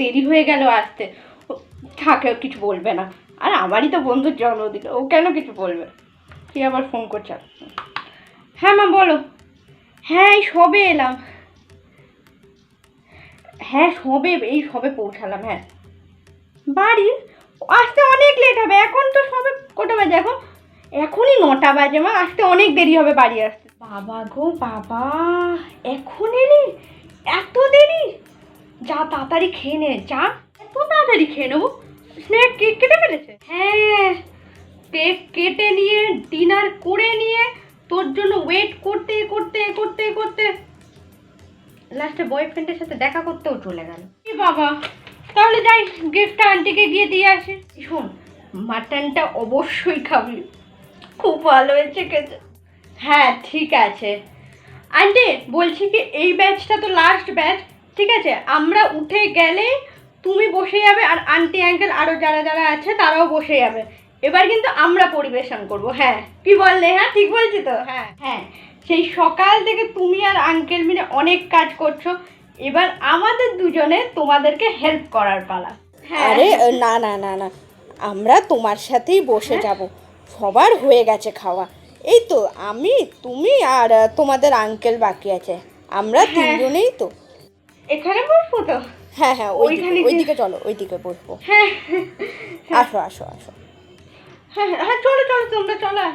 দেরি হয়ে গেল আসতে। থাকে কিছু বলবে না, আর আমারই তো বন্ধুর জন্মদিন, ও কেন কিছু বলবে। কি আবার ফোন করছে? হ্যাঁ মা বলো। হ্যাঁ এই সবে এলাম। হ্যাঁ সবে পৌঁছালাম। হ্যাঁ বাড়ি আসতে অনেক লেট হবে, এখন তো সবে কটা বাজে? এখনই 9টা বাজে মা, আসতে অনেক দেরি হবে বাড়ি আসতে। বাবা গো বাবা, এখন এলি? এত দেরি? যা তাড়াতাড়ি খেয়ে নে, যা এত তাড়াতাড়ি খেয়ে নেবো। স্ন্যাক কেক কেটে ফেলেছে? হ্যাঁ কেক কেটে নিয়ে ডিনার করে নিয়ে তোর জন্য ওয়েট করতে করতে করতে করতে লাস্টে বয়ফ্রেন্ডের সাথে দেখা করতেও চলে গেল। কি বাবা, তাহলে যাই গিফটটা আন্টিকে গিয়ে দিয়ে আসি। শোন, মাটনটা অবশ্যই খাবি, খুব ভালো হয়েছে খেতে। হ্যাঁ ঠিক আছে আন্টি, বলছি কি এই ব্যাচটা তো লাস্ট ব্যাচ, ঠিক আছে? আমরা উঠে গেলে তুমি বসে যাবে, আর আন্টি আঙ্কেল আরও যারা যারা আছে তারাও বসে যাবে। এবার কিন্তু আমরা পরিবেশন করব। হ্যাঁ কি বললে? হ্যাঁ ঠিক বলছি তো? হ্যাঁ হ্যাঁ, সেই সকাল থেকে তুমি আর আঙ্কেল মিলে অনেক কাজ করছো, এবার আমাদের দুজনে তোমাদেরকে হেল্প করার পালা। আরে না না না না, আমরা তোমার সাথেই বসে যাব, সবার হয়ে গেছে খাওয়া। এই তো আমি, তুমি আর তোমাদের আঙ্কেল বাকি আছে, আমরা তিনজনেই তো। এখানে বসবো তো? হ্যাঁ হ্যাঁ, ওইদিকে চলো, ওইদিকে বসবো। হ্যাঁ আসো আসো আসো। হ্যাঁ হ্যাঁ চলো চলো, তোমরা চলো।